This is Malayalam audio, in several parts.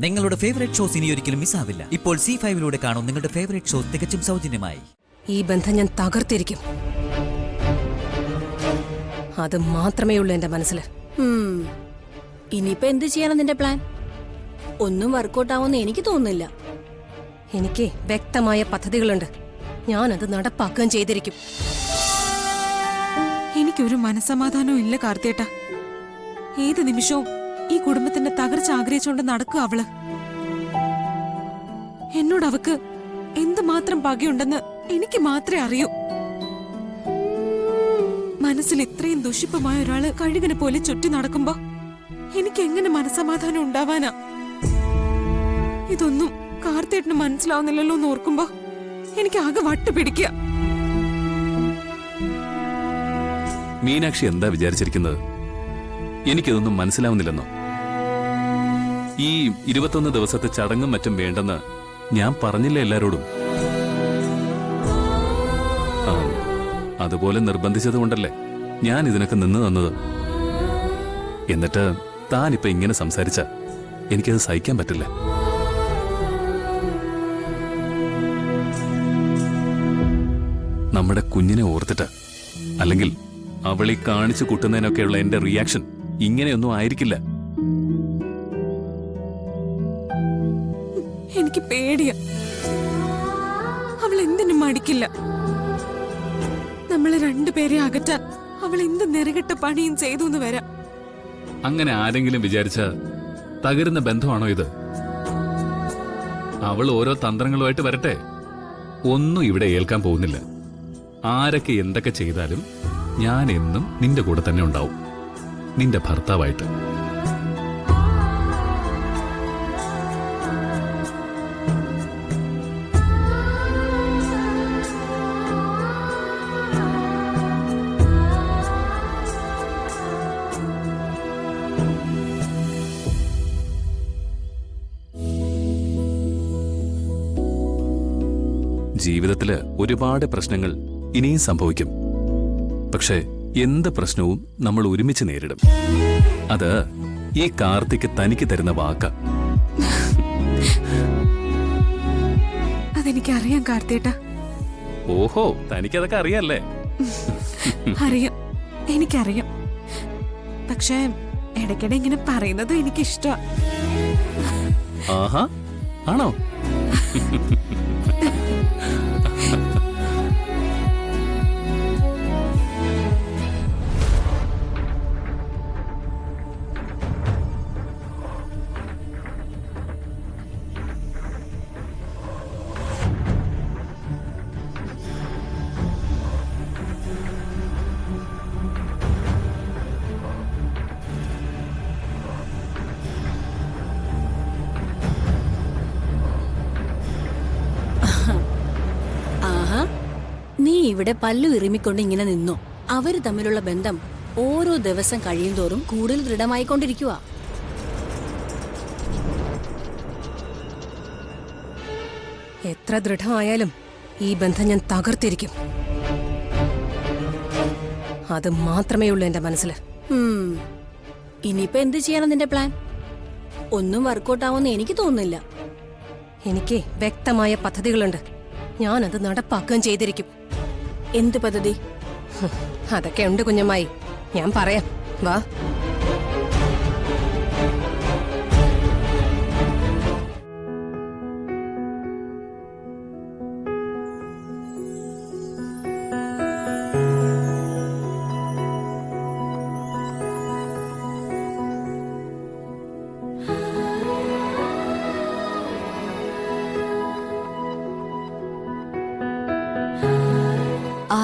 നിങ്ങളുടെ ഫേവറേറ്റ് ഷോസ് ഇനി ഒരിക്കലും മിസ്സാവില്ല. ഇപ്പോൾ C5 കാണും നിങ്ങളുടെ ഫേവറേറ്റ് ഷോസ് തികച്ചും സൗജന്യമായി. ഈ ബന്ധം ഞാൻ തകർത്തിരിക്കും. അത് മാത്രമേ ഉള്ളൂ എന്റെ മനസ്സിൽ. ഇനിയിപ്പോ എന്ത് ചെയ്യണം നിന്റെ പ്ലാൻ? ഒന്നും വർക്കൗട്ട് ആവുമെന്ന് എനിക്ക് തോന്നുന്നില്ല. എനിക്ക് വ്യക്തമായ പദ്ധതികളുണ്ട്. ഞാനത് നടപ്പാക്കുകയും ചെയ്തിരിക്കും. എനിക്കൊരു മനസ്സമാധാനവും ഇല്ല കാർത്തിയേട്ടാ. ഏത് നിമിഷവും ഈ കുടുംബത്തിന്റെ തകർച്ച ആഗ്രഹിച്ചുകൊണ്ട് നടക്കുക അവള്. എന്നോട് അവക്ക് എന്തുമാത്രം പകയുണ്ടെന്ന് എനിക്ക് മാത്രമേ അറിയൂ. മനസ്സിൽ ഇത്രയും ദുഷിപ്പമായ ഒരാള് കഴുകനെ പോലെ ചുറ്റി നടക്കുമ്പോ എനിക്ക് എങ്ങനെ മനസ്സമാധാനം ഉണ്ടാവാനാ? ഇതൊന്നും കാർത്തിയേട്ടന് മനസ്സിലാവുന്നില്ലല്ലോ എന്ന് ഓർക്കുമ്പോ എനിക്ക് ആകെ വട്ടുപിടിക്കുക. മീനാക്ഷി എന്താ വിചാരിച്ചിരിക്കുന്നത്? എനിക്കിതൊന്നും മനസ്സിലാവുന്നില്ലെന്നോ? ഈ 21 ദിവസത്തെ ചടങ്ങും മറ്റും വേണ്ടെന്ന് ഞാൻ പറഞ്ഞില്ല എല്ലാരോടും. അതുപോലെ നിർബന്ധിച്ചത് കൊണ്ടല്ലേ ഞാൻ ഇതിനൊക്കെ നിന്ന് തന്നത്. എന്നിട്ട് താനിപ്പോ ഇങ്ങനെ സംസാരിച്ച എനിക്കത് സഹിക്കാൻ പറ്റില്ല. നമ്മുടെ കുഞ്ഞിനെ ഓർത്തിട്ട്, അല്ലെങ്കിൽ അവളെ കാണിച്ചു കൂട്ടുന്നതിനൊക്കെയുള്ള എന്റെ റിയാക്ഷൻ ഇങ്ങനെയൊന്നും ആയിരിക്കില്ല. എനിക്ക് പേടിയ. അവൾ എന്തിനും മടിക്കില്ല. നമ്മളെ രണ്ടുപേരെ അകറ്റാൻ അവൾ എന്ത് നെറുകെട്ട പണിയും ചെയ്തു എന്ന് വരാം. അങ്ങനെ ആരെങ്കിലും വിചാരിച്ച തകരുന്ന ബന്ധമാണോ ഇത്? അവൾ ഓരോ തന്ത്രങ്ങളുമായിട്ട് വരട്ടെ. ഒന്നും ഇവിടെ ഏൽക്കാൻ പോകുന്നില്ല. ആരൊക്കെ എന്തൊക്കെ ചെയ്താലും ഞാൻ എന്നും നിന്റെ കൂടെ തന്നെ ഉണ്ടാവും, നിന്റെ ഭർത്താവായിട്ട്. ജീവിതത്തില് ഒരുപാട് പ്രശ്നങ്ങൾ ഇനിയും സംഭവിക്കും. പക്ഷേ എന്ത് പ്രശ്നവും നമ്മൾ ഒരുമിച്ച് നേരിടും. അത് ഈ കാർത്തിക് തനിക്ക് തരുന്ന വാക്ക. അതെനിക്കറിയാം കാർത്തിയേട്ടാ. ഓഹോ, തനിക്കതൊക്കെ അറിയാല്ലേ? അറിയാം, എനിക്കറിയാം. പക്ഷേ ഇടയ്ക്കിടെ ഇങ്ങനെ പറയുന്നത് എനിക്കിഷ്ടമാ. ആഹാ, ആണോ? നീ ഇവിടെ പല്ലു ഇറുമിക്കൊണ്ട് ഇങ്ങനെ നിന്നോ? അവര് തമ്മിലുള്ള ബന്ധം ഓരോ ദിവസം കഴിയുന്തോറും കൂടുതൽ ദൃഢമായിക്കൊണ്ടിരിക്കുക. എത്ര ദൃഢമായാലും ഈ ബന്ധം ഞാൻ തകർത്തിരിക്കും. അത് മാത്രമേ ഉള്ളൂ എന്റെ മനസ്സിൽ. ഇനിയിപ്പോ എന്ത് ചെയ്യണം നിന്റെ പ്ലാൻ? ഒന്നും വർക്കൗട്ട് ആവുമെന്ന് എനിക്ക് തോന്നുന്നില്ല. എനിക്ക് വ്യക്തമായ പദ്ധതികളുണ്ട്. ഞാനത് നടപ്പാക്കുകയും ചെയ്തിരിക്കും. എന്ത് പദ്ധതി? അതൊക്കെ ഉണ്ട് കുഞ്ഞമ്മായി, ഞാൻ പറയാം. വാ.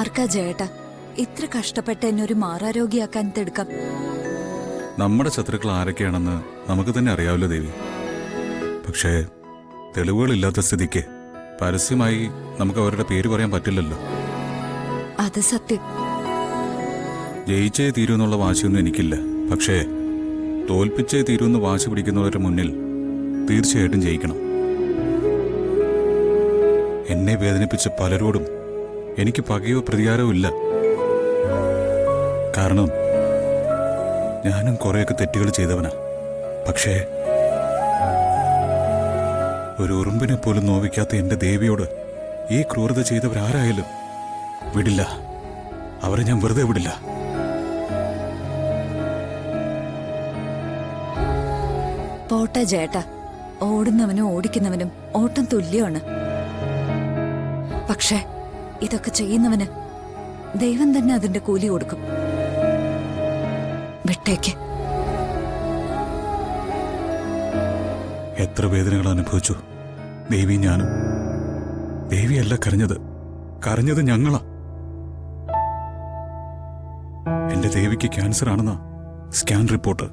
ആർക്കാ ജയേട്ടാ ഇത്ര കഷ്ടപ്പെട്ട് എന്നെ ഒരു മാറാരോഗ്യാക്കാൻ തെടുക്കാം? നമ്മുടെ ശത്രുക്കൾ ആരൊക്കെയാണെന്ന് നമുക്ക് തന്നെ അറിയാവില്ല ദേവി. പക്ഷേ തെളിവുകളില്ലാത്ത സ്ഥിതിക്ക് പരസ്യമായി നമുക്ക് അവരുടെ പേര് പറയാൻ പറ്റില്ലല്ലോ. അത് സത്യം. ജയിച്ചേ തീരുമെന്നുള്ള വാശിയൊന്നും എനിക്കില്ല. പക്ഷേ തോൽപ്പിച്ചേ തീരുമെന്ന് വാശി പിടിക്കുന്നവരുടെ മുന്നിൽ തീർച്ചയായിട്ടും ജയിക്കണം. എന്നെ വേദനിപ്പിച്ച പലരോടും എനിക്ക് പകയോ പ്രതികാരവും ഇല്ല. കാരണം ഞാനും കുറെയൊക്കെ തെറ്റുകൾ ചെയ്തവനാ. പക്ഷേ ഒരു ഉറുമ്പിനെ പോലും നോവിക്കാത്ത എന്റെ ദേവിയോട് ഈ ക്രൂരത ചെയ്തവരാരായാലും വിടില്ല. അവരെ ഞാൻ വെറുതെ വിടില്ല. പോട്ടെ ചേട്ടാ, ഓടുന്നവനും ഓടിക്കുന്നവനും ഓട്ടം തുല്യമാണ്. പക്ഷേ ഇതൊക്കെ ചെയ്യുന്നവന് ദൈവം തന്നെ അതിന്റെ കൂലി കൊടുക്കും. വിട്ടേക്ക്. എത്ര വേദനകൾ അനുഭവിച്ചു ദേവി ഞാനും. ദേവിയല്ല കരഞ്ഞത് ഞങ്ങളാ. എന്റെ ദേവിക്ക് ക്യാൻസർ ആണെന്നാ സ്കാൻ റിപ്പോർട്ട്.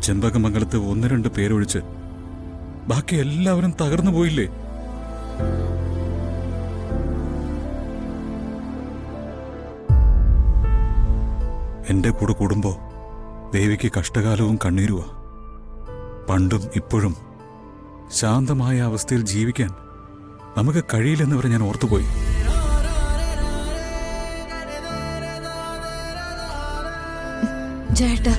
ചെമ്പകമംഗലത്ത് 1-2 പേരൊഴിച്ച് ബാക്കി എല്ലാവരും തകർന്നു പോയില്ലേ? എന്റെ കൂടെ കൂടുമ്പോ ദേവിക്ക് കഷ്ടകാലവും കണ്ണീരുവാ. പണ്ടും ഇപ്പോഴും ശാന്തമായ അവസ്ഥയിൽ ജീവിക്കാൻ നമുക്ക് കഴിയില്ലെന്നവരെ ഞാൻ ഓർത്തുപോയി. ചേട്ടാ,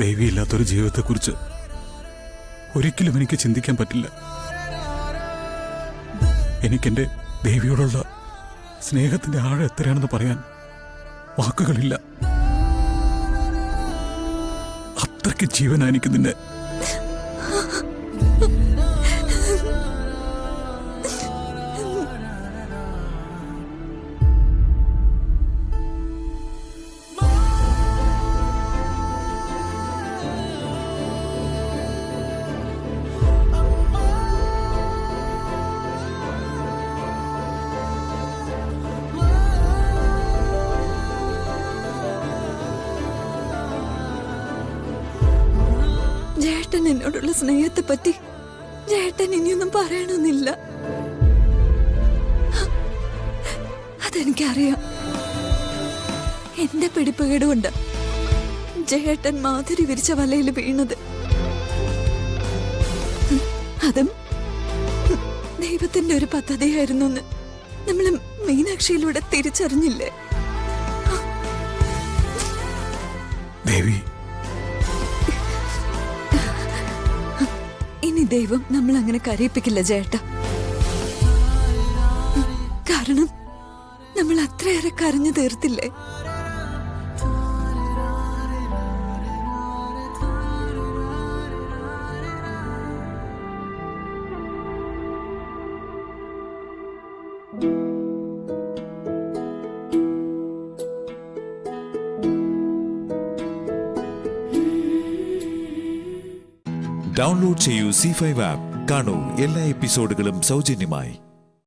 ദേവിയില്ലാത്തൊരു ജീവിതത്തെക്കുറിച്ച് ഒരിക്കലും എനിക്ക് ചിന്തിക്കാൻ പറ്റില്ല. എനിക്കെന്റെ ദേവിയോടുള്ള സ്നേഹത്തിന്റെ ആഴം എത്രയാണെന്ന് പറയാൻ വാക്കുകളില്ല. അത്രയ്ക്ക് ജീവനാ എനിക്ക് നിന്നെ. ചേട്ടൻ എന്നോടുള്ള സ്നേഹത്തെ പറ്റി ചേട്ടൻ ഇനിയൊന്നും പറയണമെന്നില്ല. അതെനിക്കറിയാം. എന്റെ പിടിപ്പുകേടുകൊണ്ട് ചേട്ടൻ മാധുരി വിരിച്ച വലയിൽ വീണത്. അതും ദൈവത്തിന്റെ ഒരു പദ്ധതിയായിരുന്നു എന്ന് നമ്മൾ മീനാക്ഷിയിലൂടെ തിരിച്ചറിഞ്ഞില്ലേ? ദേവി, ഇനി ദൈവം നമ്മൾ അങ്ങനെ കരയിപ്പിക്കില്ല ചേട്ടാ. കാരണം നമ്മൾ അത്രയേറെ കരഞ്ഞു തീർത്തില്ലേ? ഡൗൺലോഡ് ചെയ്യൂ C5 ആപ്പ്. കാണൂ എല്ലാ എപ്പിസോഡുകളും സൗജന്യമായി.